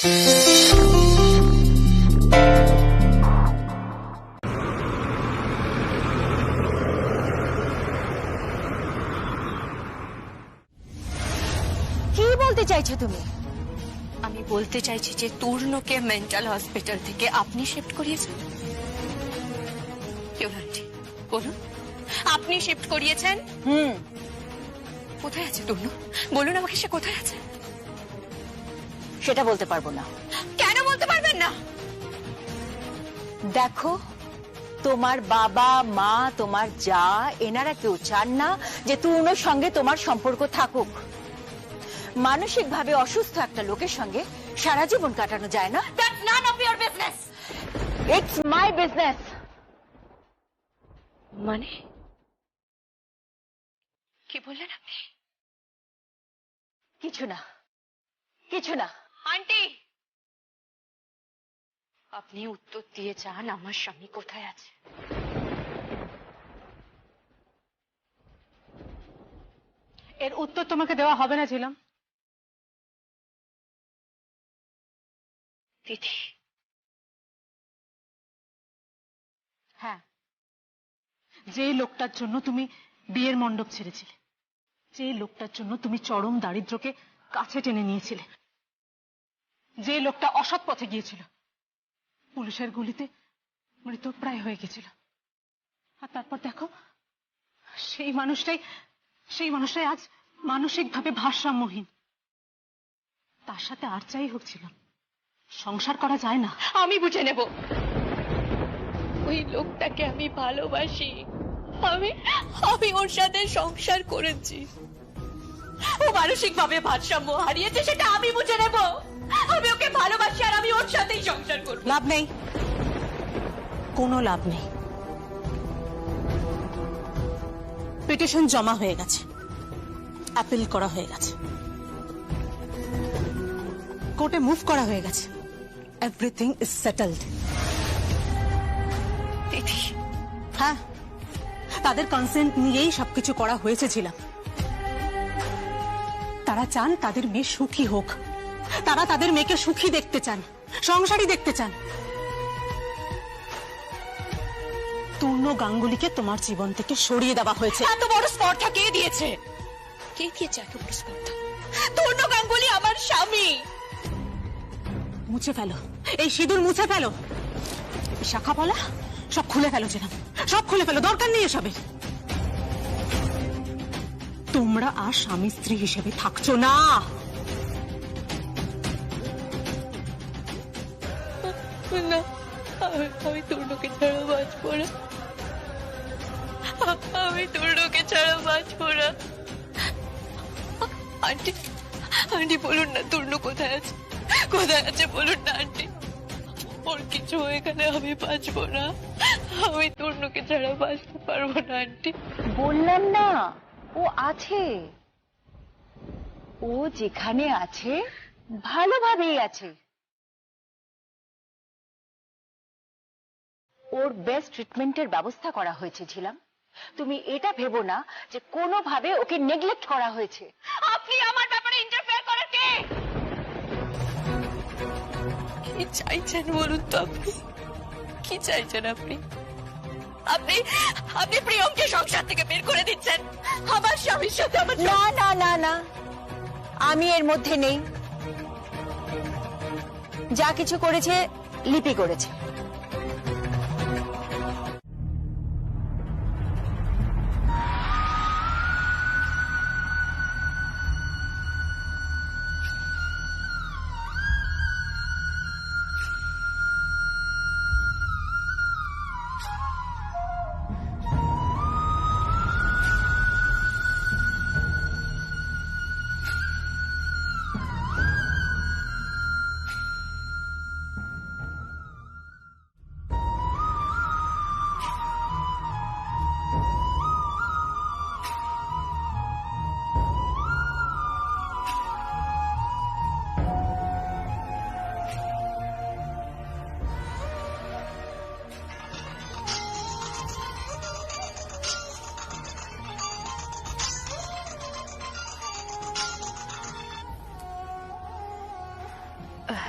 কি বলতে চাইছো তুমি? আমি বলতে চাইছি যে তূর্ণকে মেন্টাল হসপিটাল থেকে আপনি শিফট করিয়েছেন। কেউ আন্টি বলুন, আপনি শিফট করিয়েছেন? কোথায় আছে তূর্ণ? বলুন আমাকে, সে কোথায় আছে? সেটা বলতে পারবো না। কেন বলতে পারবেন না? দেখো, তোমার বাবা মা, তোমার যা, এনারা কেউ চান না যে তূর্ণর সঙ্গে তোমার সম্পর্ক থাকুক। মানসিকভাবে অসুস্থ একটা লোকের সঙ্গে সারা জীবন কাটানো যায় না। That's none of your business. It's my business. মানে কি বললেন আপনি? কিছু না, কিছু না। আন্টি, আপনি উত্তর দিয়ে চান আমার স্বামী কোথায় আছে? এর উত্তর তোমাকে দেওয়া হবে না ছিলাম। দিদি, হ্যাঁ, যে লোকটার জন্য তুমি বিয়ের মণ্ডপ ছেড়েছিলে, যে লোকটার জন্য তুমি চরম দারিদ্র্যকে কাছে টেনে নিয়েছিলে, যে লোকটা অসৎ পথে গিয়েছিল, পুলিশের গুলিতে মৃতপ্রায় হয়ে গেছিল, আর তারপর দেখো সেই মানুষটাই আজ মানসিকভাবে ভারসাম্যহীন। তার সাথে আর যাই হোক ছিল, সংসার করা যায় না। আমি বুঝে নেব। ওই লোকটাকে আমি ভালোবাসি। আমি ওর সাথে সংসার করেছি। ও মানসিকভাবে ভারসাম্য হারিয়েছে, সেটা আমি বুঝে নেব। আমি ওকে ভালোবাসি আর আমি ওর সাথেই সংসার করব। লাভ নেই, কোনো লাভ নেই। পিটিশন জমা হয়ে গেছে, অ্যাপিল করা হয়ে গেছে, কোর্টে মুভ করা হয়ে গেছে। Everything is settled. দিদি, হ্যাঁ, তাদের কনসেন্ট নিয়েই সবকিছু করা হয়েছে ছিলাম। তারা চান তাদের মেয়ে সুখী হোক, তারা তাদের মেয়েকে সুখী দেখতে চান, সংসারী দেখতে চান। তূর্ণ গাঙ্গুলিকে তোমার জীবন থেকে সরিয়ে দেওয়া হয়েছে। এত বড় স্পর্ধা কে দিয়েছে? কে দিয়েছে এত বড় স্পর্ধা? তূর্ণ গাঙ্গুলি আমার স্বামী। মুছে ফেলো এই সিঁদুর, মুছে ফেলো এই শাখা পলা, সব খুলে ফেলো ছিলাম, সব খুলে ফেলো। দরকার নেই এসবের। তোমরা আর স্বামী স্ত্রী হিসেবে থাকছো না। না, আমি তূর্ণকে ছাড়া বাঁচবো না। আমি তূর্ণকে ছাড়া বাঁচবো না। আন্টি, আন্টি বলুন না তূর্ণ কোথায় আছে? কোথায় আছে বলুন না আন্টি। ওর কিছু এখানে আমি বাঁচবো না। আমি তূর্ণকে ছাড়া বাঁচতে পারবো না আন্টি। বললাম না, ও আছে। ও যেখানে আছে ভালোভাবেই আছে। ওর বেস্ট ট্রিটমেন্টের ব্যবস্থা করা হয়েছে ছিলাম। তুমি এটা ভেবো না যে কোনোভাবে ওকে নেগলেক্ট করা হয়েছে। আপনি আমার ব্যাপারে ইন্টারফেয়ার করার কে? কি চাইছেন বলুন তো? আপনি কি চাইছেন? আপনি আপনি আপনি প্রিয়মকে সংসার থেকে বের করে দিচ্ছেন। আমার স্বামীর সাথে আমার না না না না, আমি এর মধ্যে নেই। যা কিছু করেছে লিপি করেছে।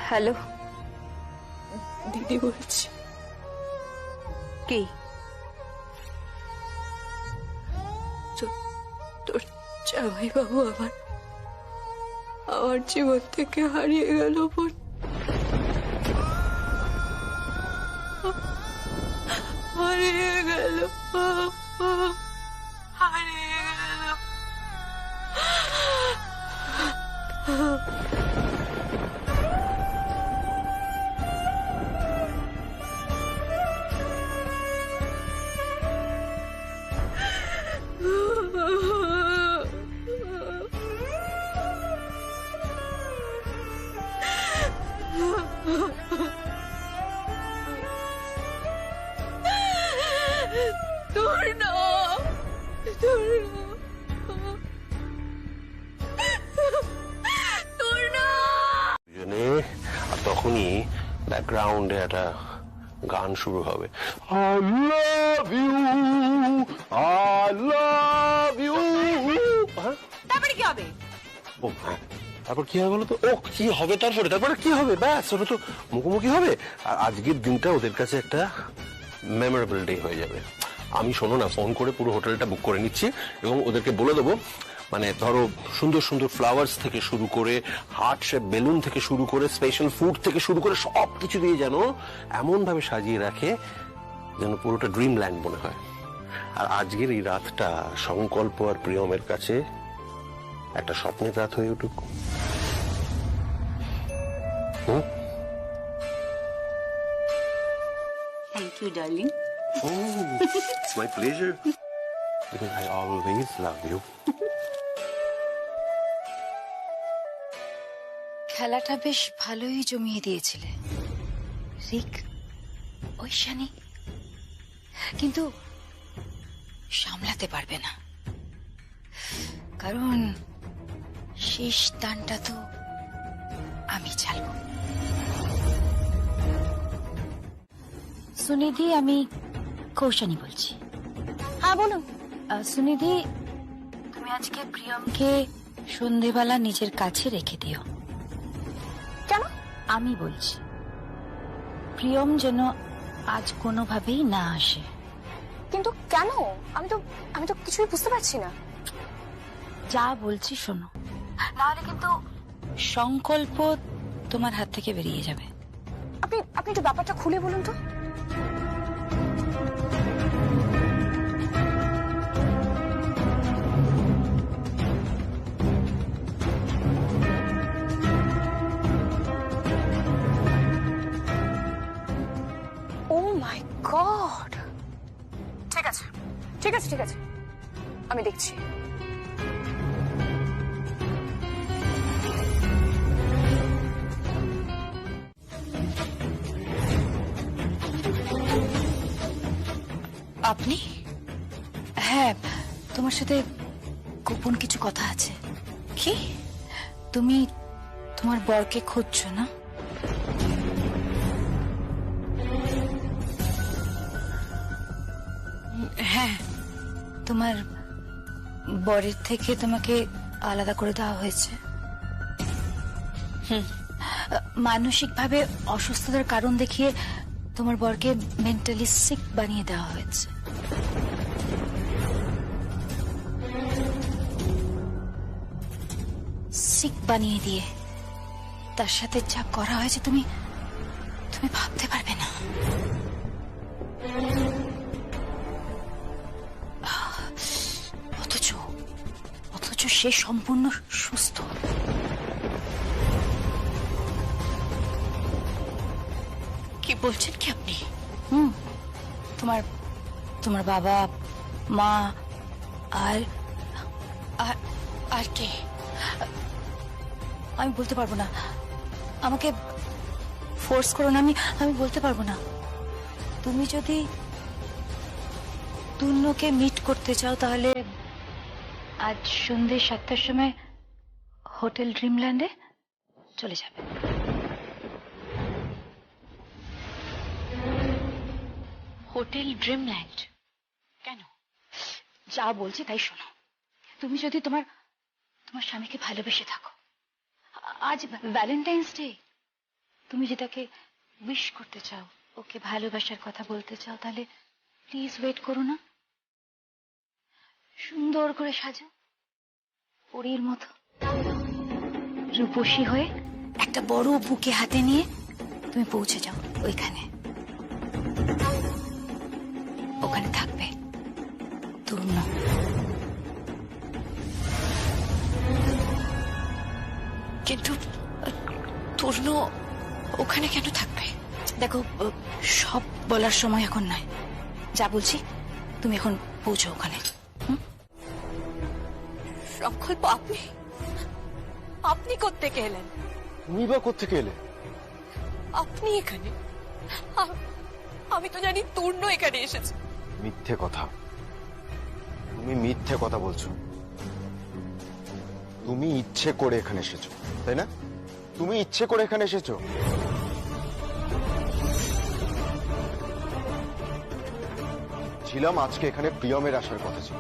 হ্যালো, দিদি বলছি। কি? তোর জামাই বাবু আমার জীবন থেকে হারিয়ে গেল বোন। হারিয়ে গেল, হারিয়ে গেল। তোর না, তোর না। আর তখনই ব্যাকগ্রাউন্ডে একটা গান শুরু হবে, I love you, I love you। তারপরে কি হবে? ও হ্যাঁ, তারপর কি হবে বলো তো? ও কি হবে তারপরে কি হবে? ব্যাস ওটা তো মুখোমুখি হবে। আর আজকের দিনটা ওদের কাছে একটা মেমোরেবল ডে হয়ে যাবে। আমি শোনো না, ফোন করে পুরো হোটেলটা বুক করে নিচ্ছি এবং ওদেরকে বলে দেবো, মানে ধরো সুন্দর সুন্দর ফ্লাওয়ার্স থেকে শুরু করে, হার্ট শেপ বেলুন থেকে শুরু করে, স্পেশাল ফুড থেকে শুরু করে সব কিছু দিয়ে যেন এমন ভাবে সাজিয়ে রাখে যেন পুরোটা ড্রিম ল্যান্ড মনে হয়। আর আজকের এই রাতটা সংকল্প আর প্রিয়মের কাছে একটা স্বপ্নের রাত হয়ে উঠুক। Thank you darling. Oh, it's my pleasure. Because I always love you. খেলাটা বেশ ভালোই জমিয়ে দিয়েছিলে রিক, ঐশানী, কিন্তু সামলাতে পারবে না, কারণ শেষ দানটা তো আমি চালব। সুনিধি, আমি কৌশানী বলছি। হ্যাঁ বলুন। সুনিধি, তুমি আজকে প্রিয়মকে সন্ধেবেলা নিজের কাছে রেখে দিও। কেন? আমি বলছি, প্রিয়ম যেন আজ কোনোভাবেই না আসে। কিন্তু কেন? আমি তো কিছুই বুঝতে পারছি না। যা বলছি শোনো, নাহলে কিন্তু সংকল্প তোমার হাত থেকে বেরিয়ে যাবে। আপনি একটু ব্যাপারটা খুলে বলুন তো। ও মাই গড! ঠিক আছে, আমি দেখছি। আপনি? হ্যাঁ, তোমার সাথে গোপন কিছু কথা আছে। কি? তুমি তোমার বরকে খুঁজছো না? হ্যাঁ, তোমার বরের থেকে তোমাকে আলাদা করে দেওয়া হয়েছে। মানসিকভাবে অসুস্থতার কারণ দেখিয়ে তোমার বরকে মেন্টালি সিক বানিয়ে দেওয়া হয়েছে। সিক বানিয়ে দিয়ে তার সাথে যা করা হয়েছে তুমি ভাবতে পারবে না। অথচ সে সম্পূর্ণ সুস্থ। কি বলছেন কি আপনি? তোমার বাবা, মা আর আর আর কে? আমি বলতে পারবো না, আমাকে ফোর্স করো না, আমি বলতে পারবো না। তুমি যদি তুন্নকে মিট করতে চাও তাহলে আজ সন্ধ্যে 7টার সময় হোটেল ড্রিমল্যান্ডে চলে যাবে। Hotel Dreamland? কেন? যা বলছি তাই শোনো। তুমি যদি তোমার স্বামীকে ভালোবেসে থাকো, আজ ভ্যালেন্টাইন্স ডে, তুমি যে তাকে উইশ করতে চাও, ওকে ভালোবাসার কথা বলতে চাও, তাহলে প্লিজ ওয়েট করো না। সুন্দর করে সাজো, পরীর মতো রূপসী হয়ে একটা বড় বুকে হাতে নিয়ে তুমি পৌঁছে যাও ওইখানে। ওখানে থাকবে তূর্ণ। কিন্তু তূর্ণ ওখানে কেন থাকবে? দেখো, সব বলার সময় এখন নয়। যা বলছি তুমি এখন পৌঁছো ওখানে। সংকল্প, আপনি আপনি কোত্থেকে এলেন? তুমি বা কোত্থেকে এলে? আপনি এখানে? আমি তো জানি তূর্ণ এখানে এসেছে। মিথ্যে কথা, তুমি মিথ্যে কথা বলছো। তুমি ইচ্ছে করে এখানে এসেছো, তাই না? তুমি ইচ্ছে করে এখানে এসেছো। ছিলাম আজকে এখানে প্রিয়মের আসার কথা ছিল,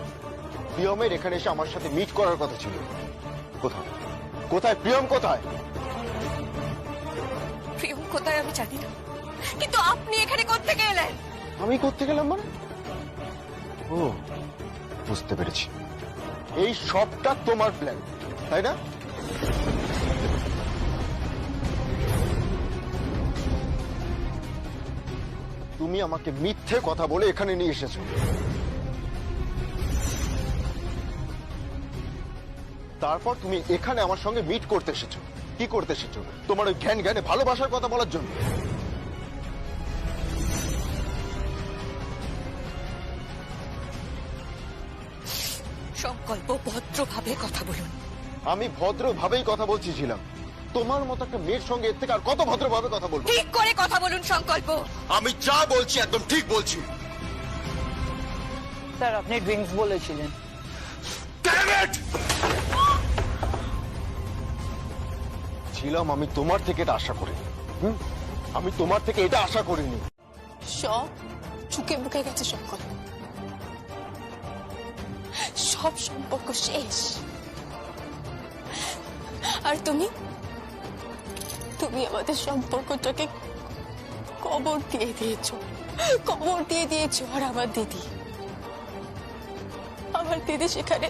প্রিয়মের এখানে এসে আমার সাথে মিট করার কথা ছিল। কোথায় কোথায় প্রিয়ম কোথায়? প্রিয়ম কোথায় আমি জানি না, কিন্তু আপনি এখানে কোত্থেকে এলেন? আমি করতে গেলাম মানে? ও, বুঝতে পেরেছি, এই সবটা তোমার প্ল্যান, তাই না? তুমি আমাকে মিথ্যে কথা বলে এখানে নিয়ে এসেছো। তারপর তুমি এখানে আমার সঙ্গে মিট করতে এসেছো। কি করতে এসেছো? তোমার ওই জ্ঞান জ্ঞানে ভালোবাসার কথা বলার জন্য। সংকল্প, ভদ্রভাবে কথা বলুন। আমি ভদ্রভাবেই কথা বলছিলাম। তোমার মতো একটা মেয়ের সঙ্গে এর থেকে আর কত ভদ্রভাবে কথা বলবো? ঠিক করে কথা বলুন সংকল্প। আমি যা বলছি একদম ঠিক বলছি। স্যার, আপনি ড্রিঙ্কস বলেছিলেন। ছিলাম আমি তোমার থেকে এটা আশা করিনি। আমি তোমার থেকে এটা আশা করিনি। সব চুকে বুকে গেছে সংকল্প, সব সম্পর্ক শেষ। আর তুমি তুমি আমাদের সম্পর্কটাকে কবর দিয়ে দিয়েছো, কবর দিয়ে দিয়েছো। আর আমার দিদি সেখানে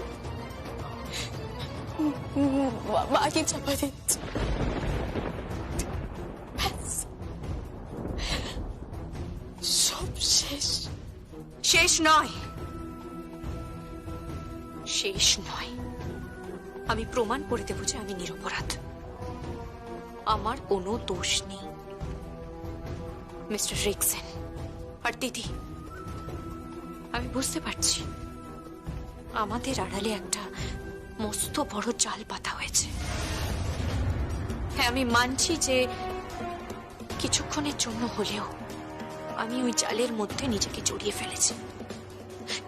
মাকে চাপা দিচ্ছে। ব্যাস, সব শেষ। শেষ নয়, শেষ নয়। আমি প্রমাণ করে দেবো যে আমি নিরপরাধ, আমার কোনো দোষ নেই। মিস্টার রিকসেন আর দিদি, আমি বুঝতে পারছি আমাদের আড়ালে একটা মস্ত বড় জাল পাতা হয়েছে। হ্যাঁ, আমি মানছি যে কিছুক্ষণের জন্য হলেও আমি ওই জালের মধ্যে নিজেকে জড়িয়ে ফেলেছি,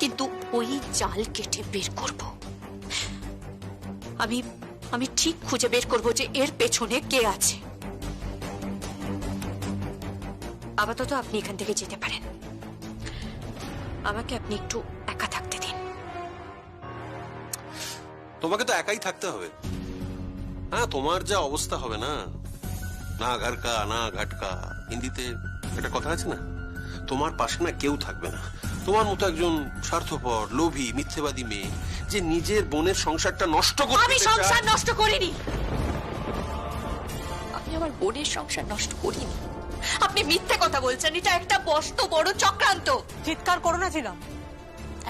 কিন্তু ওই জাল কেটে বের করব। আমি ঠিক খুঁজে বের করব যে এর পেছনে কে আছে। আপাতত আপনি এখান থেকে যেতে পারেন। আমাকে আপনি একটু একা থাকতে দিন। তোমাকে তো একাই থাকতে হবে। হ্যাঁ, তোমার যা অবস্থা হবে না, না ঘাটকা না ঘাটকা, হিন্দিতে একটা কথা আছে না, তোমার পাশে না কেউ থাকবে না। তোমার মতো একজন স্বার্থপর, লোভী, মিথ্যেবাদী মেয়ে যে নিজের বোনের সংসারটা নষ্ট করতে আমি সংসার নষ্ট করিনি, আমি আমার বোনের সংসার নষ্ট করিনি। আপনি মিথ্যে কথা বলছেন। এটা একটা বস্ত বড় চক্রান্ত। চিৎকার করো না ছিলাম,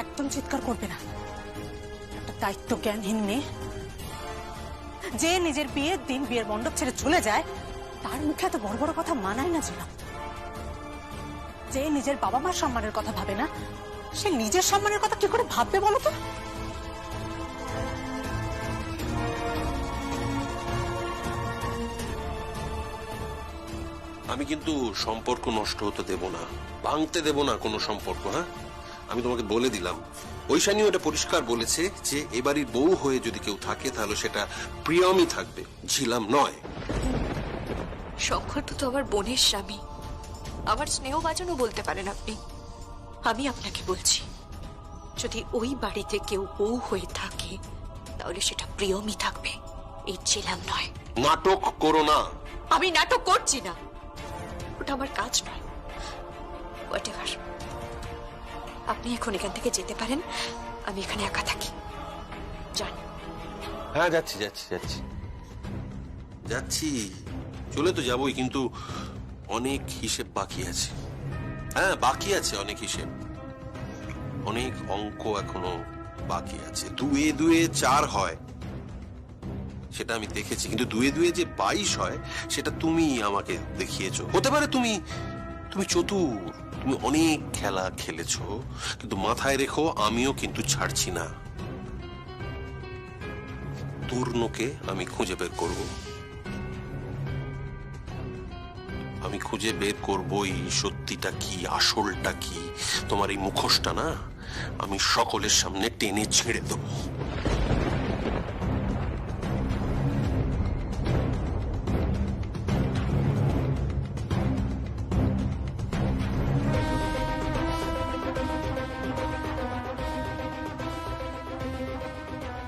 একদম চিৎকার করবে না। একটা দায়িত্ব জ্ঞানহীন মেয়ে যে নিজের বিয়ের দিন বিয়ের মণ্ডপ ছেড়ে চলে যায়, তার মুখে এত বড় বড় কথা মানায় না ছিলাম। যে নিজের বাবা মার সম্মানের কথা ভাবে না, সে নিজের সম্মানের কথা কি করে ভাববে বলো তো? আমি কিন্তু সম্পর্ক নষ্ট হতে দেব না, ভাঙতে দেব না কোনো সম্পর্ক। হ্যাঁ, আমি তোমাকে বলে দিলাম। ঐশানীও এটা পরিষ্কার বলেছে যে এবাড়ির বউ হয়ে যদি কেউ থাকে তাহলে সেটা প্রিয়মই থাকবে, ঝিলাম নয়। সংকল্প তো আমার বোনের স্বামী, আমার স্নেহভাজনও বলতে পারেন আপনি। আমি আপনাকে বলছি, যদি ওই বাড়িতে কেউ বউ হয়ে থাকে তাহলে সেটা প্রিয়মই থাকবে, এই ঝিলাম নয়। নাটক করো না। আমি নাটক করছি না, ওটা আমার কাজ নয়। হোয়াটএভার, আপনি এখন এখান থেকে যেতে পারেন, আমি এখানে একা থাকি। যান। হ্যাঁ যাচ্ছি যাচ্ছি যাচ্ছি যাচ্ছি, চলে তো যাবোই, কিন্তু অনেক হিসেব বাকি আছে। হ্যাঁ বাকি আছে অনেক হিসেব, অনেক অঙ্ক এখনো বাকি আছে। 2 2 4 হয় সেটা আমি দেখেছি, কিন্তু 2 2 যে 22 হয় সেটা তুমি আমাকে দেখিয়েছো। হতে পারে তুমি চতুর, তুমি অনেক খেলা খেলেছো, কিন্তু মাথায় রেখো আমিও কিন্তু ছাড়ছি না। তূর্ণকে আমি খুঁজে বের করব, আমি খুঁজে বের করবই সত্যিটা কি, আসলটা কি। তোমার এই মুখোশটা না আমি সকলের সামনে টেনে ছেড়ে দেবো।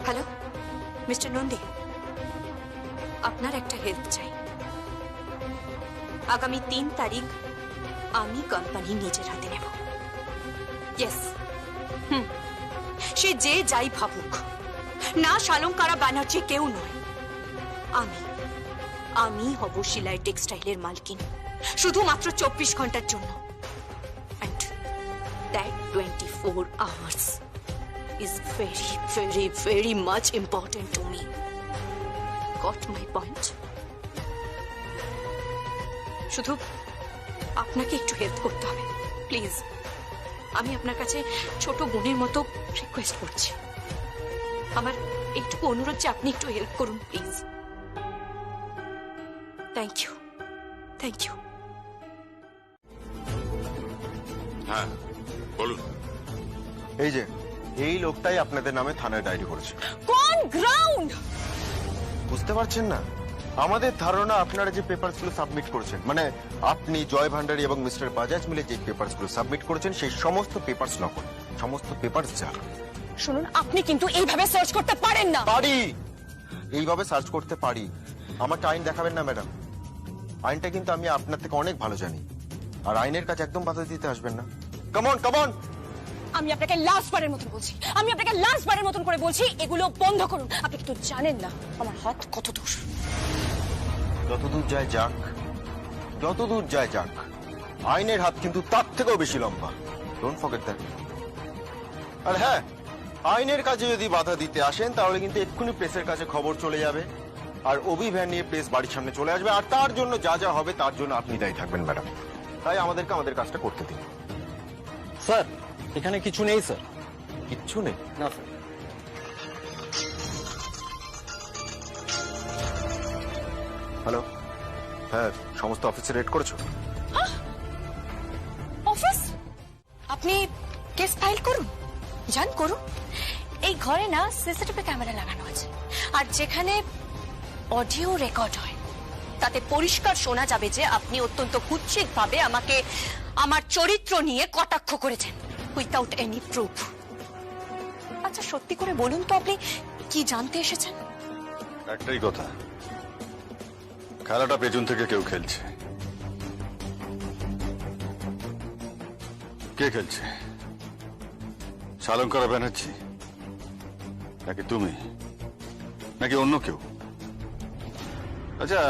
হ্যালো মিস্টার নন্দী, আপনার একটা হেল্প চাই। আগামী 3 তারিখ আমি কোম্পানি নিজের হাতে নেব। ইয়েস, সে যে যাই ভাবুক না, শালঙ্কারা ব্যানার্জি কেউ নয়, আমি হব শিলাই টেক্সটাইলের মালকিন, শুধুমাত্র 24 ঘন্টার জন্য। And that 24 hours is very, very, very much important to me. Got my point? শুধু আপনাকে একটু হেল্প করতে হবে, প্লিজ। আমি আপনার কাছে ছোট বোনের মতো রিকোয়েস্ট করছি, আমার একটু অনুরোধ যে আপনি একটু হেল্প করুন please. Thank you, thank you. হ্যাঁ বলুন। এই যে এই লোকটাই আপনাদের নামে থানায় ডায়েরি করেছে। কোন গ্রাউন্ড? বুঝতে পারছেন না? আমাদের ধারণা আপনারা যে পেপারসগুলো সাবমিট করেছেন, মানে আপনি, জয় ভান্ডারী এবং মিস্টার বাজাজ মিলে যে পেপারসগুলো সাবমিট করেছেন, সেই সমস্ত পেপারস নকল, সমস্ত পেপারস জাল। শুনুন, আপনি কিন্তু এইভাবে সার্চ করতে পারেন না। পারি, এইভাবে সার্চ করতে পারি। আমাকে আইন দেখাবেন না ম্যাডাম, আইনটা কিন্তু আমি আপনার থেকে অনেক ভালো জানি, আর আইনের কাছে একদম বাধা দিতে আসবেন না। Come on come on. আমি আপনাকে লাস্ট বারের মতন বলছি, আমি আপনাকে লাস্ট বারের মতন করে বলছি, এগুলো বন্ধ করুন। আপনি কিন্তু জানেন না আমার হাত কত দূর। যতদূর যায় যাক, যতদূর যায় যাক, আইনের হাত কিন্তু তার থেকেও বেশি লম্বা। Don't forget that. আর হ্যাঁ, আইনের কাজে যদি বাধা দিতে আসেন তাহলে কিন্তু এক্ষুনি প্রেসের কাছে খবর চলে যাবে, আর অভিযান নিয়ে প্রেস বাড়ির সামনে চলে আসবে, আর তার জন্য যা যা হবে তার জন্য আপনি দায়ী থাকবেন ম্যাডাম। তাই আমাদেরকে আমাদের কাজটা করতে দিন। স্যার এখানে কিছু নেই স্যার। কিচ্ছু নেই? না স্যার। হ্যালো, হ্যাঁ সমস্ত অফিসে রেড করেছো? অফিস? আপনি কেস ফাইল করুন, যান করুন। এই ঘরে না সিসিটিভি ক্যামেরা লাগানো আছে, আর যেখানে অডিও রেকর্ড হয় তাতে পরিষ্কার শোনা যাবে যে আপনি অত্যন্ত কুৎসিতভাবে আমাকে আমার চরিত্র নিয়ে কটাক্ষ করেছেন উইথাউট এনি প্রুফ। আচ্ছা সত্যি করে বলুন তো, আপনি কি জানতে এসেছেন? একটাই কথা, খেলাটা পেছন থেকে কেউ খেলছে। কে খেলছে? শালঙ্কারা ব্যানার্জি, নাকি তুমি, নাকি অন্য কেউ? আচ্ছা,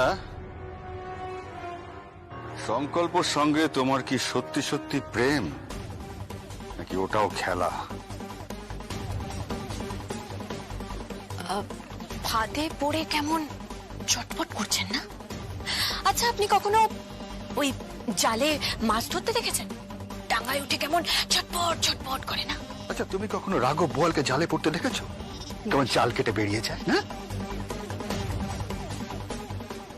সংকল্পর সঙ্গে তোমার কি সত্যি সত্যি প্রেম, নাকি ওটাও খেলা? ফাঁদে পড়ে কেমন চটপট করছেন না? আচ্ছা আপনি কখনো ওই জালে মাছ ধরতে দেখেছেন? ডাঙায় উঠে কেমন ছটপট ছটপট করে না? আচ্ছা তুমি কখনো রাঘব বোয়ালকে জালে পড়তে দেখেছো? কেমন জাল কেটে বেরিয়ে যায় না?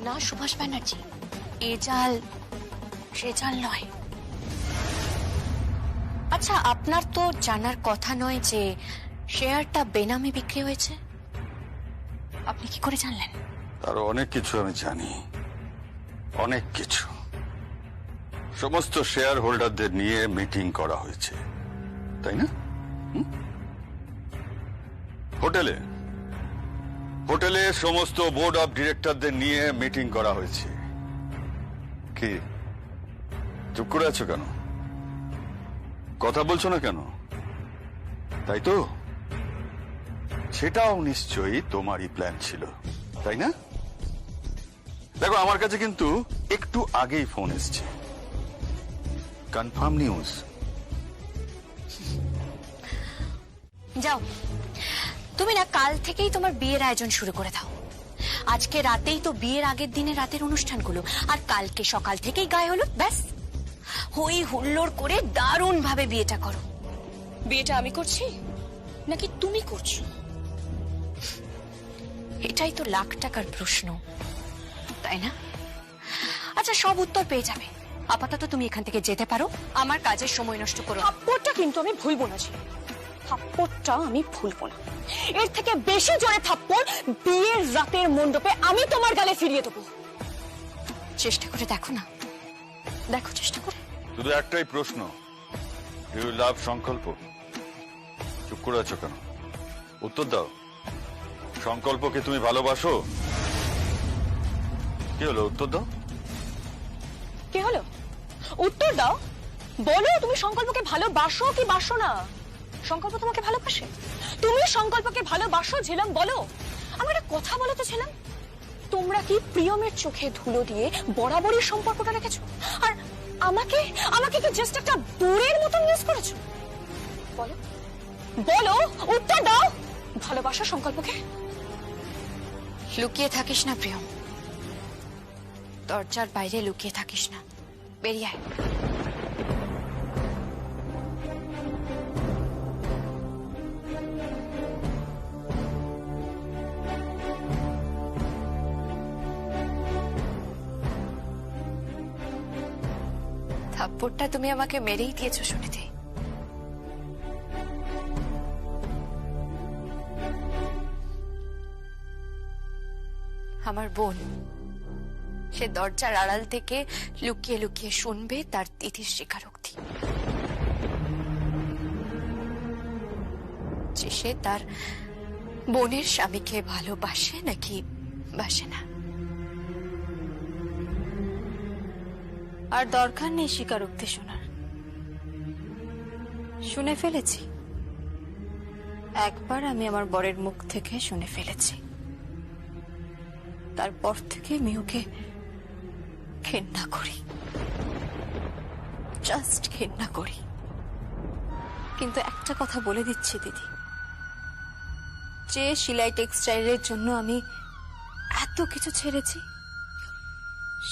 না সুভাষ ব্যানার্জি, এ জাল সে জাল নয়। আচ্ছা আপনার তো জানার কথা নয় যে শেয়ারটা বেনামে বিক্রি হয়েছে, আপনি কি করে জানলেন? আরো অনেক কিছু আমি জানি, অনেক কিছু। সমস্ত শেয়ার হোল্ডারদের নিয়ে মিটিং করা হয়েছে, তাই না? হোটেলে হোটেলে সমস্ত বোর্ড অফ ডিরেক্টরদের নিয়ে মিটিং করা হয়েছে। কি চুপ করে আছো কেন? কথা বলছো না কেন? তাই তো, সেটাও নিশ্চয়ই তোমারই প্ল্যান ছিল, তাই না? দেখো, আমার কাছে কিন্তু একটু আগেই ফোন এসছে, কনফার্ম নিউজ। যাও, তুমি না কাল থেকেই তোমার বিয়ের আয়োজন শুরু করে দাও। আজকে রাতেই তো বিয়ের আগের দিনে রাতের অনুষ্ঠানগুলো, আর কালকে সকাল থেকেই গায়ে হলুদ, ব্যাস হই হুল্লোড় করে দারুণ ভাবে বিয়েটা করো। বিয়েটা আমি করছি নাকি তুমি করছো, এটাই তো লাখ টাকার প্রশ্ন, তাই না? আচ্ছা, সব উত্তর পেয়ে যাবে। আপাতত তুমি এখান থেকে যেতে পারো, আমার কাজের সময় নষ্ট করো। থাপ্পড়টা কিন্তু আমি ভুলবো না জি, থাপ্পড়টা আমি ভুলবো না। এর থেকে বেশি জোরে থাপ্পড় বিয়ের রাতের মণ্ডপে আমি তোমার গালে ফিরিয়ে দেবো। চেষ্টা করে দেখো না, দেখো চেষ্টা করে। শুধু একটাই প্রশ্ন, ইউ লাভ সংকল্প? চুপ করে আছো কেন? উত্তর দাও। সংকল্পকে তুমি ভালোবাসো? কি হলো, উত্তর দাও। কি হলো? উত্তর দাও, বলো তুমি সংকল্পকে ভালোবাসো কি বাসো না? সংকল্প তোমাকে ভালোবাসে? তুমি সংকল্পকে ভালোবাসো ঝিলাম, বলো। আমি একটা কথা বলতে ছিলাম, তোমরা কি প্রিয়মের চোখে ধুলো দিয়ে বরাবরই সম্পর্কটা রেখেছো, আর আমাকে আমাকে কি জাস্ট একটা দূরের মতন ইউজ করেছো? বলো বলো, উত্তর দাও। ভালোবাসো সংকল্পকে? লুকিয়ে থাকিস না প্রিয়ম, দরজার বাইরে লুকিয়ে থাকিস না, বেরিয়ে আয়। থাপ্পড়টা তুমি আমাকে মেরেই দিয়েছো শুনেতে। আমার বোন, সে দরজার আড়াল থেকে লুকিয়ে লুকিয়ে শুনবে তার তিথির স্বীকারোক্তি, যে সে তার বোনের স্বামীকে ভালোবাসে নাকি বাসে না। আর দরকার নেই স্বীকারোক্তি শোনার, শুনে ফেলেছি একবার, আমি আমার বরের মুখ থেকে শুনে ফেলেছি। তারপর থেকে আমি ওকে ঘেন্না করি, জাস্ট ঘেন্না করি। কিন্তু একটা কথা বলে দিচ্ছি দিদি, যে সিলাই টেক্সটাইলের জন্য আমি এত কিছু ছেড়েছি,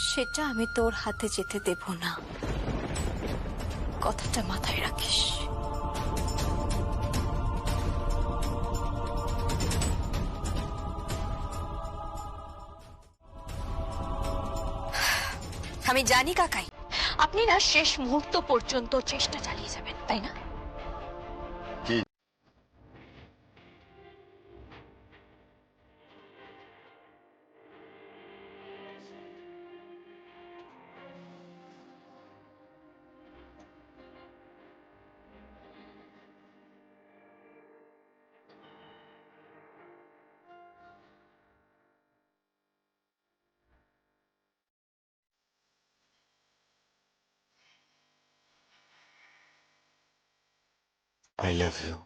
সেটা আমি তোর হাতে যেতে দেব না, কথাটা মাথায় রাখিস। আমি জানি কাকাই, আপনি না শেষ মুহূর্ত পর্যন্ত চেষ্টা চালিয়ে যাবেন, তাই না? কি? I love you.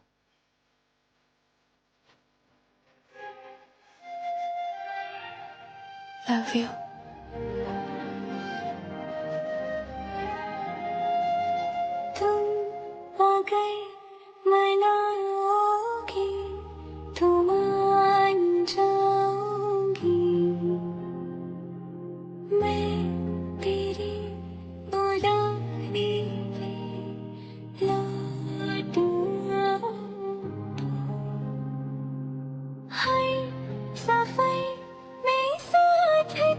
Love you. तुम अगर मनाओगी तो मान जाऊंगी, मैं तेरी उड़ाने लौट हर सफर में साथ है।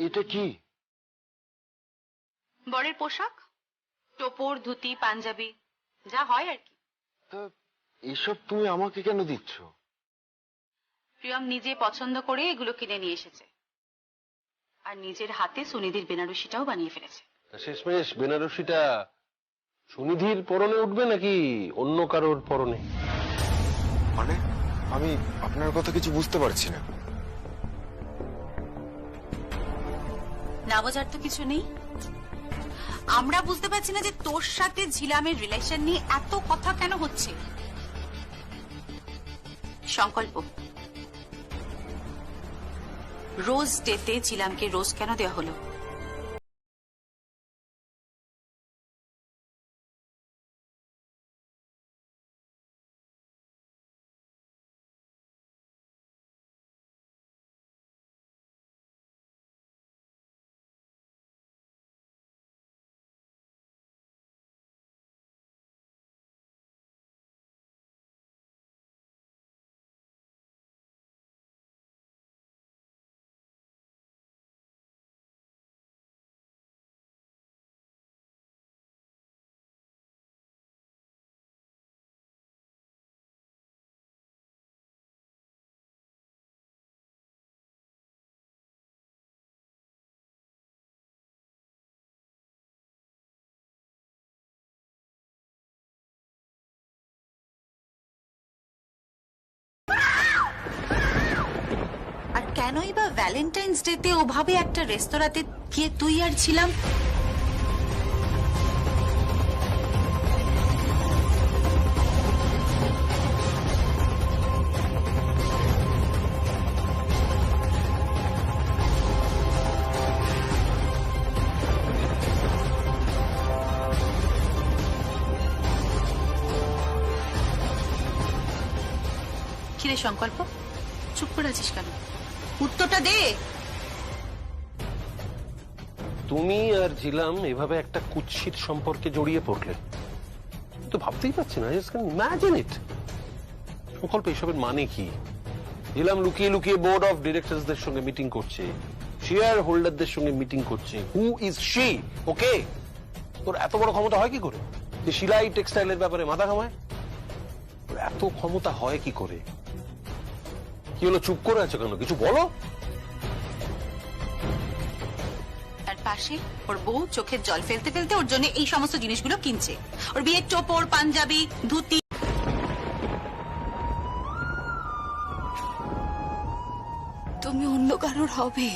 এটা কি? বরের পোশাক, টোপর, ধুতি, পাঞ্জাবি, যা হয় আর কি। তা এসব তুমি আমাকে কেন দিচ্ছ? প্রিয়ম নিজে পছন্দ করে এগুলো কিনে নিয়ে এসেছে, আর নিজের হাতে সুনিধির বেনারসিটাও বানিয়ে ফেলেছে। শেষমেশ বেনারসিটা সুনিধির পরনে উঠবে নাকি অন্য কারোর পরনে? মানে আমি আপনার কথা কিছু বুঝতে পারছি না। না বোঝার তো কিছু নেই। আমরা বুঝতে পারছি না যে তোর সাথে ঝিলামের রিলেশন নিয়ে এত কথা কেন হচ্ছে। সংকল্প, রোজ ডেতে ঝিলামকে রোজ কেন দেওয়া হলো? আর কেনই বা ভ্যালেন্টাইন্স ডেতে ওভাবে একটা রেস্তোরাঁতে গিয়ে তুই আর ছিলাম? কিরে সংকল্প, চুপ করে আছিস কেন? উত্তরটা দে। তুমি আর ঝিলাম এভাবে একটা কুৎসিত সম্পর্কে জড়িয়ে পড়লে তো ভাবতেই পারছি না। Imagine it. সংকল্প, এসবের মানে কি? ঝিলাম লুকিয়ে লুকিয়ে বোর্ড অফ ডিরেক্টরসদের সঙ্গে মিটিং করছে, শেয়ার হোল্ডারদের সঙ্গে মিটিং করছে। Who is she? ওকে, তোর এত বড় ক্ষমতা হয় কি করে যে শিলাই টেক্সটাইলের ব্যাপারে মাথা ঘামায়? তোর এত ক্ষমতা হয় কি করে? কি হলো, চুপ করে আছো কেন? কিছু বলো। তার পাশে ওর বউ চোখের জল ফেলতে ফেলতে ওর জন্য এই সমস্ত জিনিসগুলো কিনছে। ওর বিয়ের টোপর, পাঞ্জাবি, ধুতি। তুমি অন্য কারোর হবে,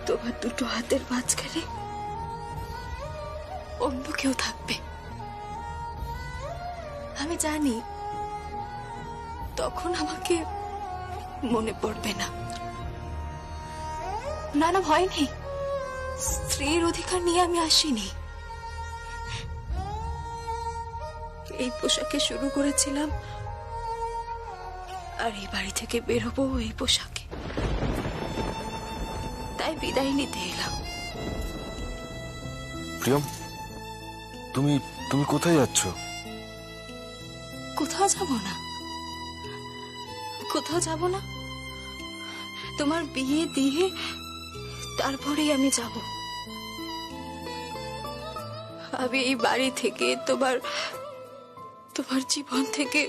তোমার দুটো হাতের মাঝখানে অন্য কেউ থাকবে। আমি জানি তখন আমাকে মনে পড়বে না। না না, ভয় নেই, স্ত্রীর অধিকার নিয়ে আমি আসিনি। এই পোশাকে শুরু করেছিলাম, আর এই বাড়ি থেকে বেরোবো এই পোশাকে। তাই বিদায় নিতে এলাম। প্রিয়ম, তুমি তুমি কোথায় যাচ্ছ? কোথাও যাব না, কোথাও যাব না। তোমার বিয়ে দিয়ে তারপরেই আমি যাব। আমি এই বাড়ি থেকে তোমার জীবন থেকে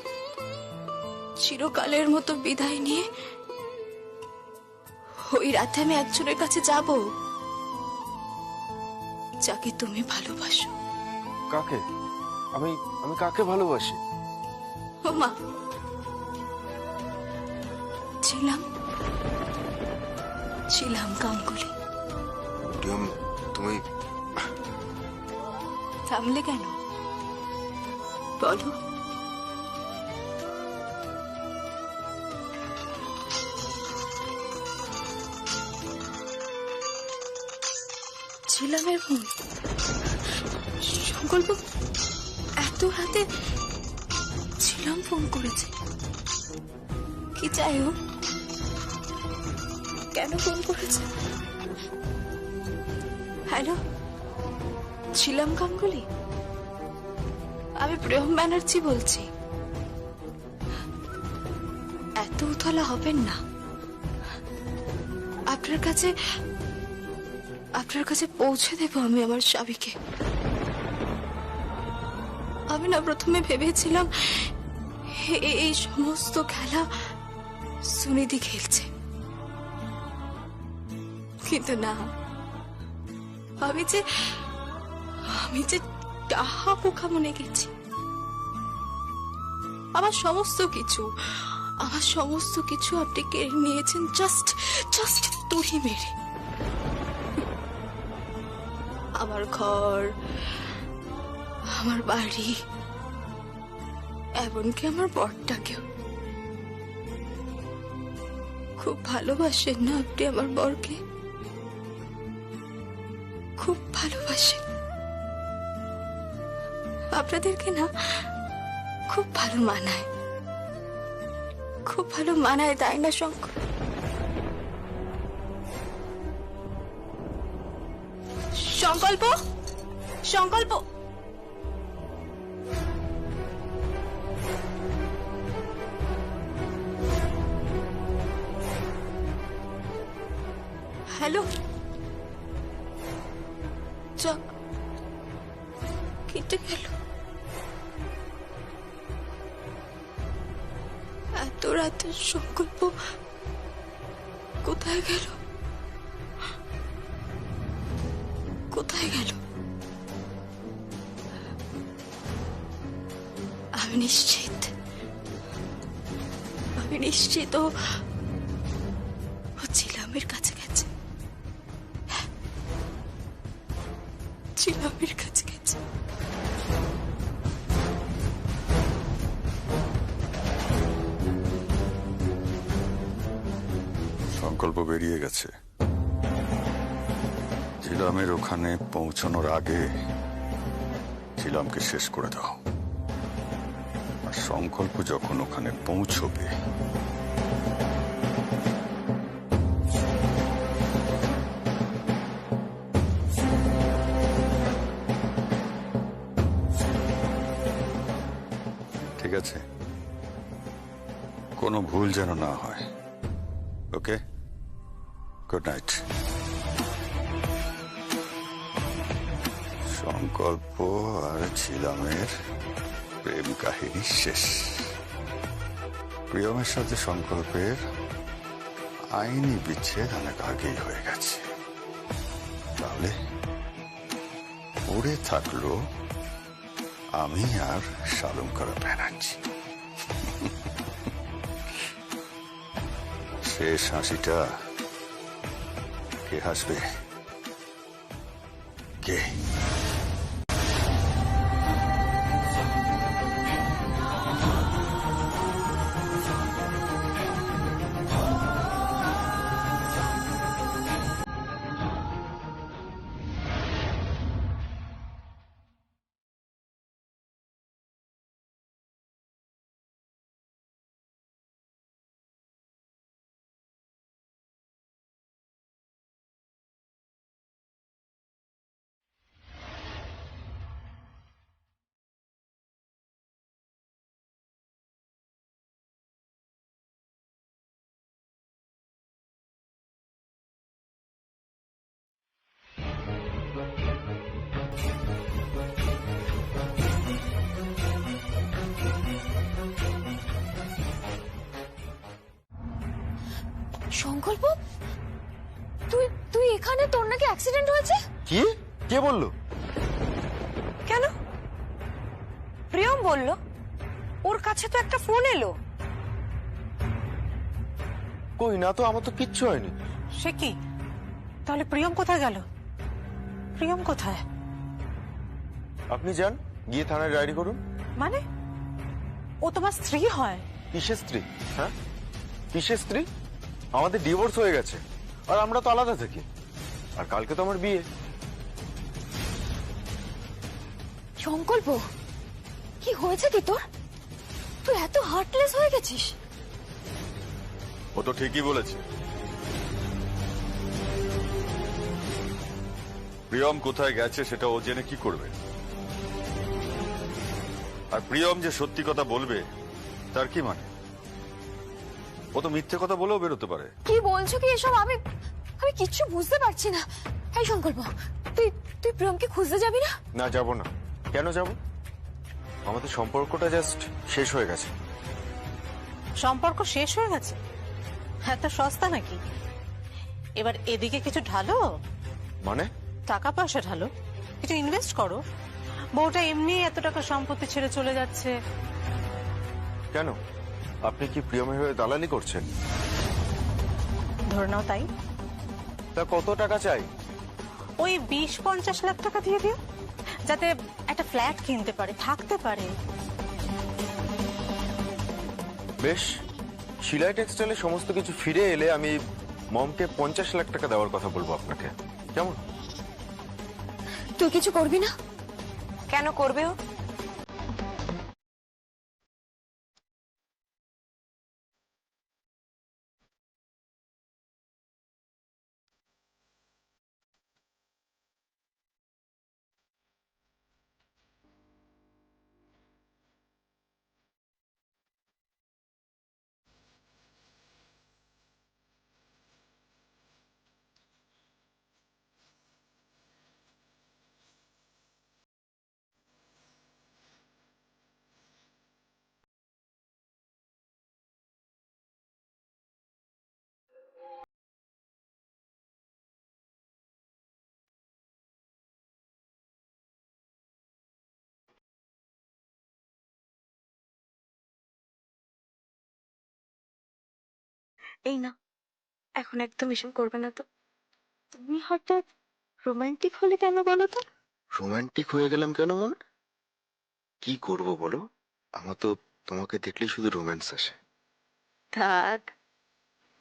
চিরকালের মতো বিদায় নিয়ে ওই রাতে আমি একজনের কাছে যাব যাকে তুমি ভালোবাসো। কাকে? আমি আমি কাকে ভালোবাসি? ও মা, ছিলাম গাঙ্গুলি। প্রিয়ম, তুমি থামলে কেন বলো? ছিলামের ফোন। সংকল্প এত রাতে ছিলাম ফোন করেছে। কি চাই ও? কেন ফোন করেছে? হ্যালো, ছিলাম গাঙ্গুলি, আমি প্রিয়ম ব্যানার্জি বলছি। এত উতলা হবেন না, আপনার কাছে পৌঁছে দেব আমি আমার স্বামীকে। আমি না প্রথমে ভেবেছিলাম এই সমস্ত খেলা সুনিধি খেলছে, কিন্তু না, আমি যে টাহা পোকা মনে গেছি। আমার সমস্ত কিছু আপনি কেড়ে নিয়েছেন জাস্ট তুড়ি মেরে। আমার ঘর, আমার বাড়ি, এমনকি আমার বরটাকেও। খুব ভালোবাসেন না আপনি আমার বরকে? খুব ভালোবাসেন। আপনাদেরকে না খুব ভালো মানায়, তাই না শঙ্কর? সংকল্প হ্যালো, কেটে গেল। এত রাতের সংকল্প কোথায় গেল? আমি নিশ্চিত ও চিলামের কাছে গেছে। সংকল্প বেরিয়ে গেছে। চিলামের ওখানে পৌঁছানোর আগে চিলামকে শেষ করে দাও। আর সংকল্প যখন ওখানে পৌঁছবে ঠিক আছে, কোনো ভুল যেন না হয়। ওকে, গুড নাইট। সংকল্প আর ছিলামের প্রেম কাহিনী শেষ। প্রিয়মের সাথে সংকল্পের আইনি বিচ্ছেদ অনেক আগেই হয়ে গেছে। তাহলে পড়ে থাকলো আমি আর শালঙ্করা ব্যানার্জি। শেষ হাসিটা কে হাসবে? কে? সংকল্প, তুই এখানে? তোর নাকি অ্যাক্সিডেন্ট হয়েছে? কি? কে বললো? কেন? প্রিয়ম বলল। ওর কাছে তো একটা ফোন এলো। কই না তো, আমার তো কিচ্ছু হয়নি। সে কি? তাহলে প্রিয়ম কোথায় গেল? প্রিয়ম কোথায়? আপনি যান, গিয়ে থানায় ডায়েরি করুন। মানে ও তোমার স্ত্রী হয়? কিসের স্ত্রী? হ্যাঁ, কিসের স্ত্রী? আমাদের ডিভোর্স হয়ে গেছে, আর আমরা তো আলাদা থাকি। আর কালকে তো আমার বিয়ে। সংকল্প, কি হয়েছে কি তোর? তুই এত হার্টলেস হয়ে গেছিস? ও তো ঠিকই বলেছে। প্রিয়ম কোথায় গেছে সেটা ও জেনে কি করবে? আর প্রিয়ম যে সত্যি কথা বলবে তার কি মানে? ও তো মিথ্যে কথা বলেও বেরোতে পারে। কি বলছো কি এসব? আমি কিচ্ছু বুঝতে পারছি না। এই সংকল্প, তুই তুই প্রিয়মকে খুঁজতে যাবি না? না, যাব না। কেন যাব? আমাদের সম্পর্কটা জাস্ট শেষ হয়ে গেছে। সম্পর্ক শেষ হয়ে গেছে? এত সস্তা নাকি? এবার এদিকে কিছু ঢালো, মানে? টাকা পয়সা ঢালো, কিছু ইনভেস্ট করো। বউটা এমনি এত টাকা সম্পত্তি ছেড়ে চলে যাচ্ছে। কেন, আপনি কি প্রিয়মের হয়ে দালালি করছেন? ধরে নাও তাই। তা কত টাকা চাই? ওই 20-50 লাখ টাকা দিয়ে দিও, যাতে একটা ফ্ল্যাট কিনতে পারে, থাকতে পারে। বেশ, শিলাই টেক্সটাইলে সমস্ত কিছু ফিরে এলে আমি মমকে 50 লাখ টাকা দেওয়ার কথা বলবো আপনাকে। কেমন? তুই কিছু করবি না? কেন করবে ও? এই না, এখন একদম এসব করবে না তো। তুমি হঠাৎ রোমান্টিক হলে কেন বলো তো? রোমান্টিক হয়ে গেলাম কেন? মন কি করব বলো? আমার তো তোমাকে দেখলেই শুধু রোম্যান্স আসে। থাক,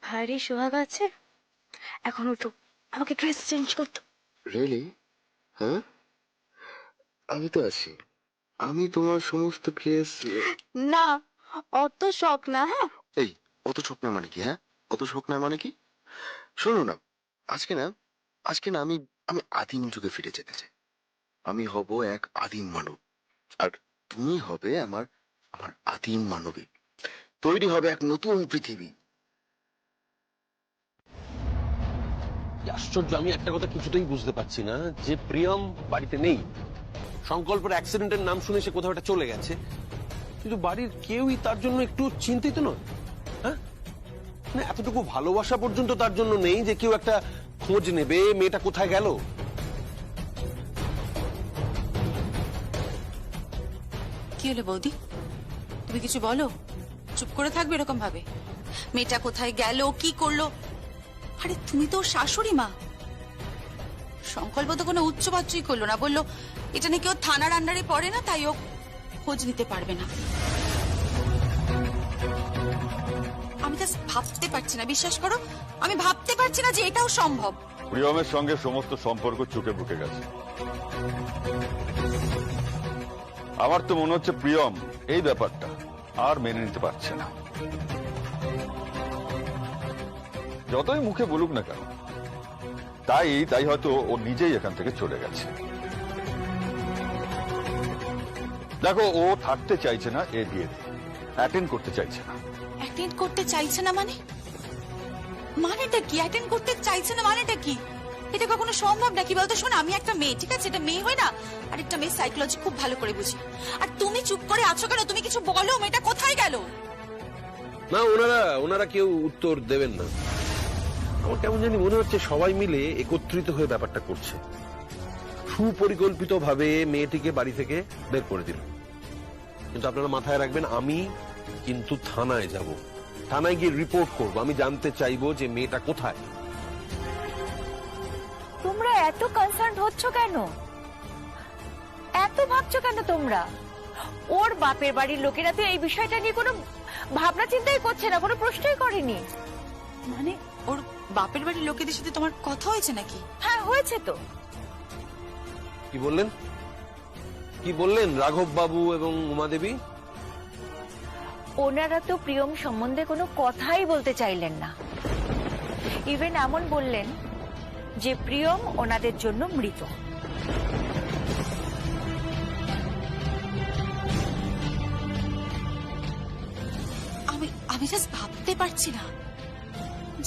ভারী সোহাগ আছে। এখন উঠো, আমাকে ড্রেস চেঞ্জ করতো। রিয়েলি? হ্যাঁ, আমি তো আছি। আমি তোমার সমস্ত ড্রেস। না, অত শখ না। হ্যাঁ, এই, অত শোক না মানে কি? হ্যাঁ, অত শোক না মানে কি? শোনো না, আজকে না আমি আমি আদিম যুগে ফিরে যেতে চাই। আমি হব এক আদিম মানব, আর তুমি হবে আমার আমার আদিম মানবী। তৈরি হবে এক নতুন পৃথিবী। আশ্চর্য, আমি একটা কথা কিছুতেই বুঝতে পারছি না, যে প্রিয়ম বাড়িতে নেই, সংকল্পের অ্যাক্সিডেন্টের নাম শুনে সে কোথাও একটা চলে গেছে, কিন্তু বাড়ির কেউই তার জন্য একটু চিন্তিত নয়। হ্যাঁ, না এতটুকু ভালোবাসা পর্যন্ত তার জন্য নেই যে কেউ একটা খোঁজ নেবে মেয়েটা কোথায় গেল। কি হলো বৌদি, তুমি কিছু বলো? চুপ করে থাকবে এরকম ভাবে? মেয়েটা কোথায় গেল, কি করলো? আরে তুমি তো ওর শাশুড়ি মা। সংকল্প তো কোনো উচ্চবাচ্যই করলো না, বললো এটা নাকি ওর থানার আন্ডারে পড়ে না, তাই ও খোঁজ নিতে পারবে না। আমি জাস্ট ভাবতে পারছি না, বিশ্বাস করো আমি ভাবতে পারছি না যে এটাও সম্ভব। প্রিয়মের সঙ্গে সমস্ত সম্পর্ক চুকে বুকে গেছে। আমার তো মনে হচ্ছে প্রিয়ম এই ব্যাপারটা আর মেনে নিতে পারছে না। যতই মুখে বলুক না কেন, তাই হয়তো ও নিজেই এখান থেকে চলে গেছে। দেখো, ও থাকতে চাইছে না এ বিয়েতে, অ্যাটেন্ড করতে চাইছে না। অ্যাটেন্ড করতে চাইছে না মানে? মানেটা কি? অ্যাটেন্ড করতে চাইছে না মানেটা কি? এটা কখনো সম্ভব নাকি বলতো? শোন, আমি একটা মেয়ে, ঠিক আছে? এটা মেয়ে হয় না, আর একটা মেয়ে সাইকোলজি খুব ভালো করে বুঝি। আর তুমি চুপ করে আছো কেন? তুমি কিছু বলো, মেয়েটা কোথায় গেল? না, ওনারা কেউ উত্তর দেবেন না। আমার কেমন জানি মনে হচ্ছে সবাই মিলে একত্রিত হয়ে ব্যাপারটা করছে, সুপরিকল্পিত ভাবে মেয়েটিকে বাড়ি থেকে বের করে দিল। কিন্তু আপনারা মাথায় রাখবেন, আমি কিন্তু থানায় যাব, থানায় গিয়ে রিপোর্ট করব। আমি জানতে চাইবো যে মেয়েটা কোথায়। তোমরা এত কনসার্ন হচ্ছ কেন? এত ভাবছো কেন তোমরা? ওর বাপের বাড়ির লোকেরা তো এই বিষয়টা নিয়ে কোনো ভাবনা চিন্তাই করছে না, কোনো প্রশ্নই করেনি। মানে ওর বাপের বাড়ির লোকেদের সাথে তোমার কথা হয়েছে নাকি? হ্যাঁ, হয়েছে তো। কি বললেন রাঘব বাবু এবং উমা দেবী? ওনারা তো প্রিয়ম সম্বন্ধে কোনো কথাই বলতে চাইলেন না। ইভেন এমন বললেন যে প্রিয়ম ওনাদের জন্য মৃত। আমি জাস্ট ভাবতে পারছি না।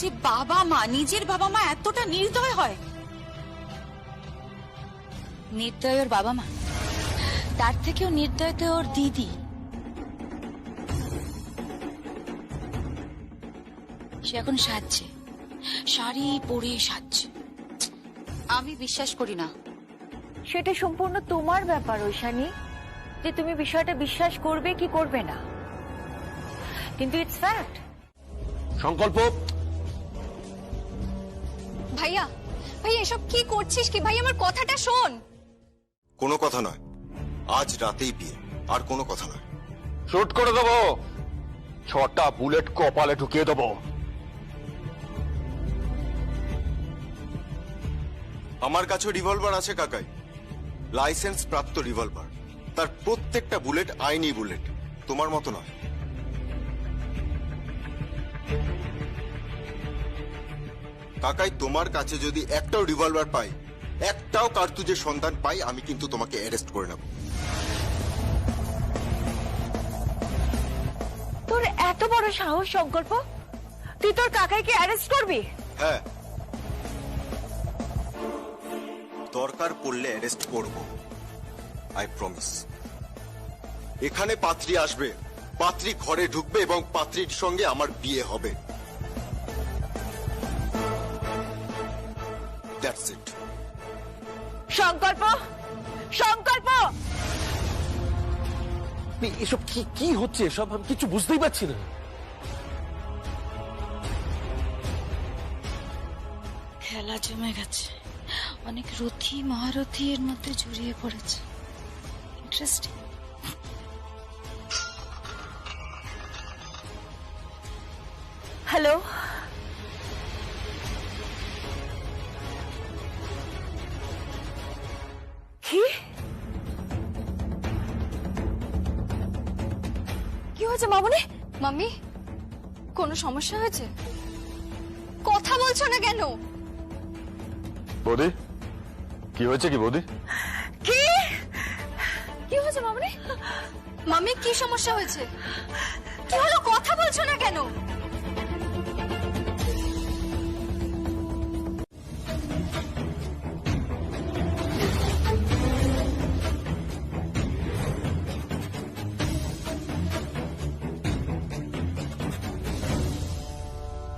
যে বাবা মা, নিজের বাবা মা এতটা নির্দয় হয়? নির্দয় ওর বাবা মা, তার থেকেও নির্দয় তো ওর দিদি। সে এখন সাজছে, শাড়ি পরে সাজছে। আমি বিশ্বাস করি না। সেটা সম্পূর্ণ তোমার ব্যাপার ঐশানী, যে তুমি বিষয়টা বিশ্বাস করবে কি করবে না, কিন্তু ইটস ফ্যাক্ট। সংকল্প, ভাইয়া, ভাইয়া এসব কি করছিস কি? ভাই আমার কথাটা শোন। কোনো কথা নয়, আজ রাতেই বিয়ে, আর কোনো কথা নয়। শুট করে দেবো, 6টা বুলেট কপালে ঢুকিয়ে দেবো। আমার কাছে রিভলভার আছে কাকাই, লাইসেন্স প্রাপ্ত রিভলভার। তার প্রত্যেকটা বুলেট আইনি বুলেট, তোমার মতো নয়। কাকাই, তোমার কাছে যদি একটাও রিভলভার পাই, একটাও কার্তুজের সন্ধান পাই, আমি কিন্তু তোমাকে অ্যারেস্ট করে নেব। তোর এত বড় সাহস সংকল্প, তুই তোর কাকাইকে অ্যারেস্ট করবি? হ্যাঁ, দরকার পড়লে অ্যারেস্ট করব, আই প্রমিস। এখানে পাত্রী আসবে, পাত্রী ঘরে ঢুকবে এবং পাত্রীর সঙ্গে আমার বিয়ে হবে। That's it. সংকল্প, সংকল্প! এসব কি কি হচ্ছে? এসব আমি কিছু বুঝতেই পারছি না। খেলা জমে গেছে, অনেক রথী মহারথী এর মধ্যে জড়িয়ে পড়েছে। ইন্টারেস্টিং। হ্যালো, কি কি হয়েছে মামনি? মাম্মি, কোনো সমস্যা হয়েছে? কথা বলছো না কেন? বৌদি, কি হয়েছে কি বৌদি? কি কি হয়েছে মামনি? মাম্মি, কি সমস্যা হয়েছে? কি হলো, কথা বলছো না কেন?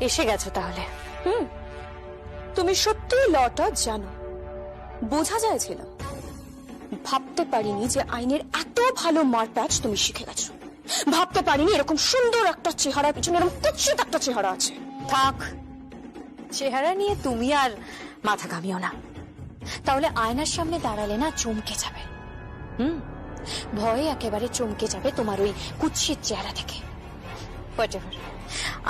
এসে গেছো তাহলে? তুমি সত্যিই লটা জানো, বোঝা যায়ছিল। ভাবতে পারিনি যে আইনের এত ভালো মারপ্যাচ তুমি শিখে গেছো। ভাবতে পারিনি এরকম সুন্দর একটা চেহারার পিছনে এরকম কুৎসিত একটা চেহারা আছে। থাক, চেহারা নিয়ে তুমি আর মাথা ঘামিও না। তাহলে আয়নার সামনে দাঁড়ালে না চমকে যাবে। ভয়ে একেবারে চমকে যাবে তোমার ওই কুৎসিত চেহারা থেকে। Whatever.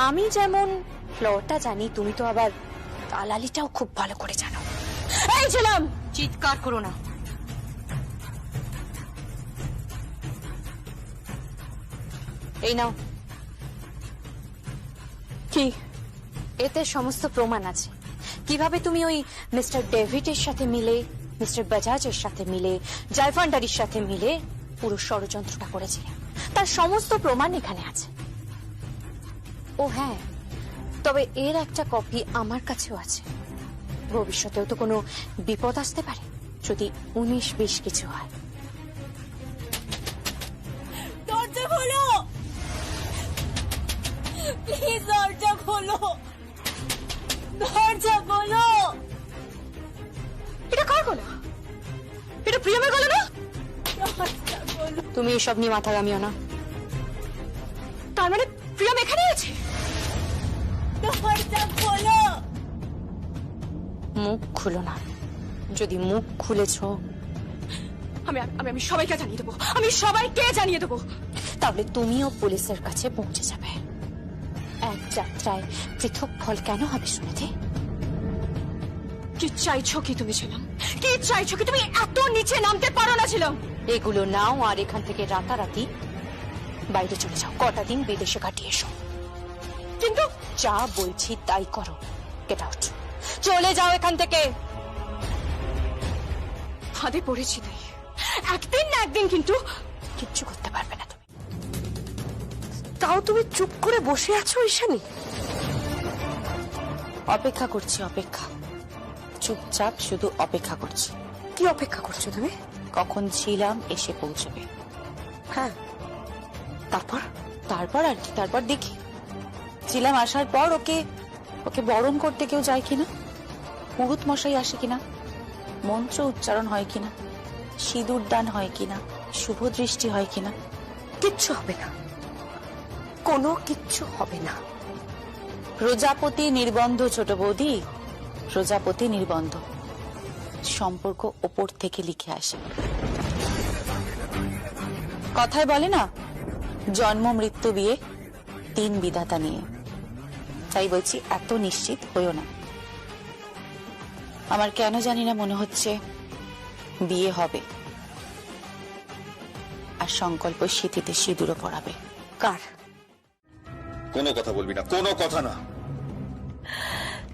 আমি যেমন ফ্লটা জানি, তুমি তো আবার দালালিটাও খুব ভালো করে জানো। এই ছিলাম, চিৎকার করো না। এই নাও। কি? এতে সমস্ত প্রমাণ আছে কিভাবে তুমি ওই মিস্টার ডেভিডের সাথে মিলে, মিস্টার বাজাজের সাথে মিলে, জয়ফান্ডারির সাথে মিলে পুরো ষড়যন্ত্রটা করেছিলে। তার সমস্ত প্রমাণ এখানে আছে। ও হ্যাঁ, তবে এর একটা কপি আমার কাছেও আছে। ভবিষ্যতেও তো কোনো বিপদ আসতে পারে যদি 19-20 কিছু হয়। দরজা খোলো প্লিজ, দরজা খোলো, দরজা খোলো। এটা কার গলা? এটা প্রিয়মের গলা না? তুমি এসব নিয়ে মাথা ঘামিও না। তার মানে প্রিয়ম এখানে আছে? দরজা খোলো। মুখ খুলো না। যদি মুখ খুলেছ, আমি আমি আমি সবাইকে জানিয়ে দেবো, আমি সবাইকে জানিয়ে দেবো। তাহলে তুমিও পুলিশের কাছে পৌঁছে যাবে। এক যাত্রায় পৃথক ফল কেন হবে শুনেতে? কি চাইছো কি তুমি ছিলাম? কি চাইছো কি তুমি? এত নিচে নামতে পারো না ছিলাম? এগুলো নাও আর এখান থেকে রাতারাতি বাইরে চলে যাও। কটা দিন বিদেশে কাটিয়ে এসো। কিন্তু যা বলছি তাই করো। গেট আউট, চলে যাও এখান থেকে। ফাঁদে পড়েছি তাই একদিন না একদিন কিন্তু কিচ্ছু করতে পারবে না তুমি। তাও তুমি চুপ করে বসে আছো ঈশানী? অপেক্ষা করছি, অপেক্ষা। চুপচাপ শুধু অপেক্ষা করছি। কি অপেক্ষা করছো তুমি? কখন ছিলাম এসে পৌঁছবে। হ্যাঁ, তারপর? তারপর আর কি? তারপর দেখি ছিলাম আসার পর ওকে ওকে বরণ করতে কেউ যায় কিনা, পুরুত মশাই আসে কিনা, মন্ত্র উচ্চারণ হয় কিনা, সিঁদুর দান হয় কিনা, শুভ দৃষ্টি হয় কিনা। কিচ্ছু হবে না, কোনো কিচ্ছু হবে না। প্রজাপতি নির্বন্ধ ছোট বৌদি, প্রজাপতি নির্বন্ধ। সম্পর্ক ওপর থেকে লিখে আসে। কথায় বলে না, জন্ম মৃত্যু বিয়ে, তিন বিধাতা নিয়ে। তাই বলছি এত নিশ্চিত হইও না। আমার কেন জানি না মনে হচ্ছে বিয়ে হবে, আর সংকল্প স্মৃতিতে সিঁদুরও পড়াবে। কার? কোনো কথা বলবি না, কোনো কথা না।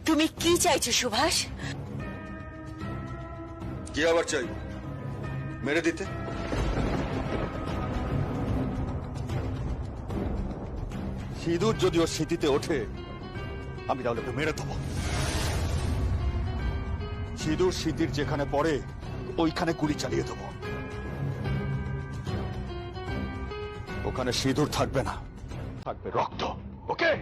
তুমি কি চাইছো সুভাষ? কি আবার চাই? মেরে দিতে? সিঁদুর যদি ওর স্মৃতিতে ওঠে, আমি তাহলে ওকে মেরে দেবো। সিঁদুর স্মৃতির যেখানে পড়ে ওইখানে গুলি চালিয়ে দেবো। ওখানে সিঁদুর থাকবে না, থাকবে রক্ত। ওকে?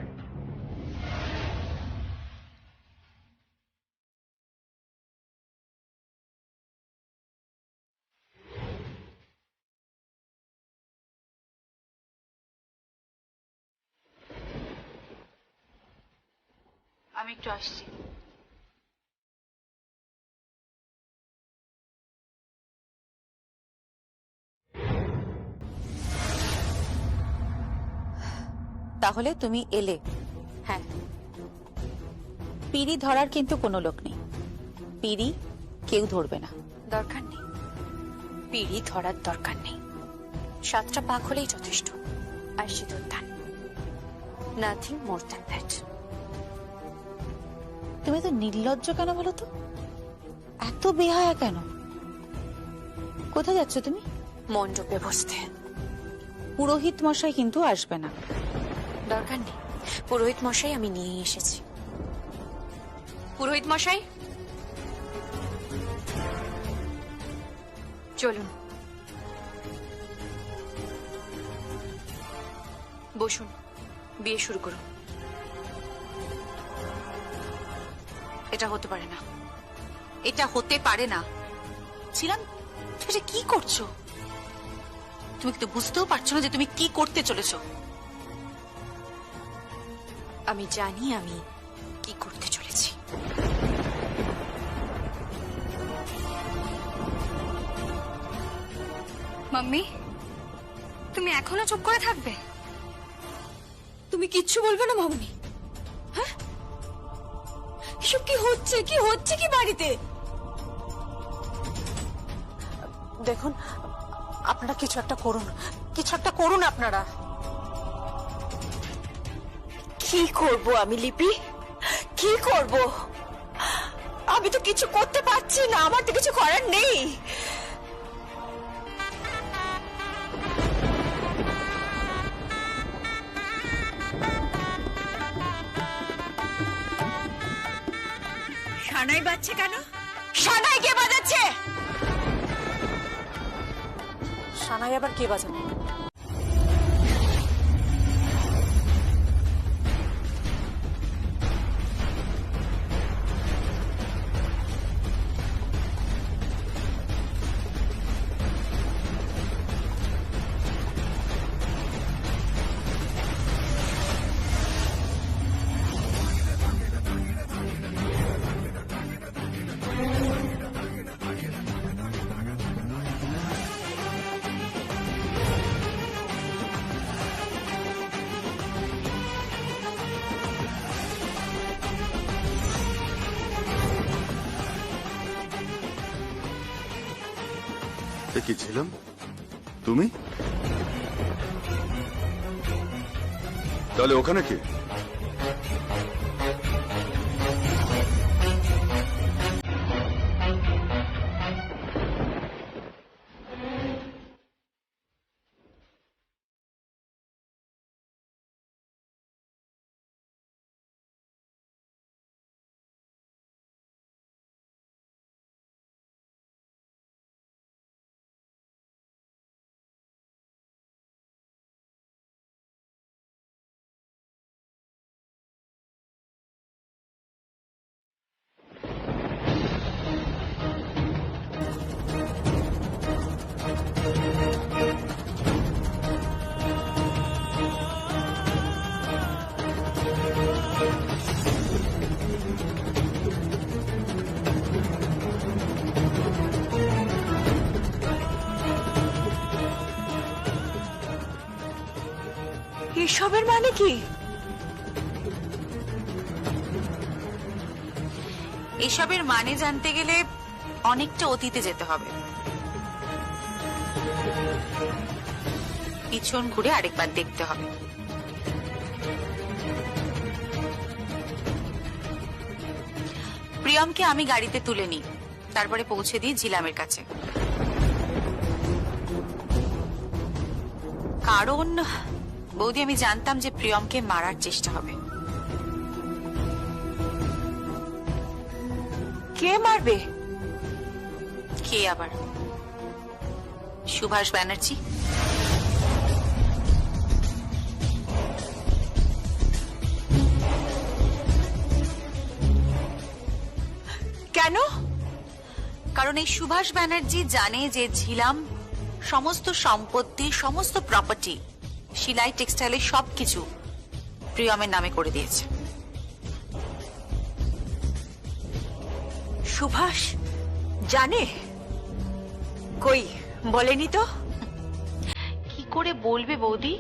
আমি একটু আসছি। তাহলে তুমি এলে? হ্যাঁ। পিড়ি ধরার কিন্তু কোনো লোক নেই, পিড়ি কেউ ধরবে না। দরকার নেই, পিড়ি ধরার দরকার নেই। 7টা পাক হলেই যথেষ্ট। আর সিঁদুর দান, নাথিং মোর দ্যান দ্যাট। তুমি তো নির্লজ্জ কেন বলো তো? এত বেহায়া কেন? কোথায় যাচ্ছ তুমি? মণ্ডপে বসতে। পুরোহিত মশাই কিন্তু আসবে না। দরকার নেই, পুরোহিত মশাই আমি নিয়ে এসেছি। পুরোহিত মশাই, চলুন বসুন, বিয়ে শুরু করুন। এটা হতে পারে না, এটা হতে পারে না। ছিলাম, তুমি এটা কি করছো? তুমি কিন্তু বুঝতেও পারছো না যে তুমি কি করতে চলেছো। আমি জানি আমি কি করতে চলেছি। মাম্মি, তুমি এখনো চুপ করে থাকবে? তুমি কিচ্ছু বলবে না মাম্মি? হ্যাঁ, এসব কি হচ্ছে? কি হচ্ছে কি বাড়িতে? দেখুন, আপনারা কিছু একটা করুন, কিছু একটা করুন আপনারা। কি করব আমি লিপি? কি করব? আমি তো কিছু করতে পারছি না, আমার তো কিছু করার নেই। সানাই বাজছে কেন? সানাই কে বাজাচ্ছে? সানাই আবার কে বাজাবে? কি ছিলাম? তুমি তাহলে ওখানে কি? এসবের মানে কি? এসবের মানে জানতে গেলে অনেকটা অতীতে যেতে হবে। পিছন ঘুরে আরেকবার দেখতে হবে। প্রিয়মকে আমি গাড়িতে তুলে নিই, তারপরে পৌঁছে দিই ঝিলামের কাছে। কারণ বৌদি, আমি জানতাম যে প্রিয়মকে মারার চেষ্টা হবে। কে মারবে? কে আবার? সুভাষ ব্যানার্জি। কেন? কারণ এই সুভাষ ব্যানার্জি জানে যে ঝিলাম সমস্ত সম্পত্তি, সমস্ত প্রপার্টি, শিলাই টেক্সটাইলের সবকিছু প্রিয়মের নামে করে দিয়েছে। সুভাষ জানে? কই বলেনি তো। কি করে বলবে বৌদি?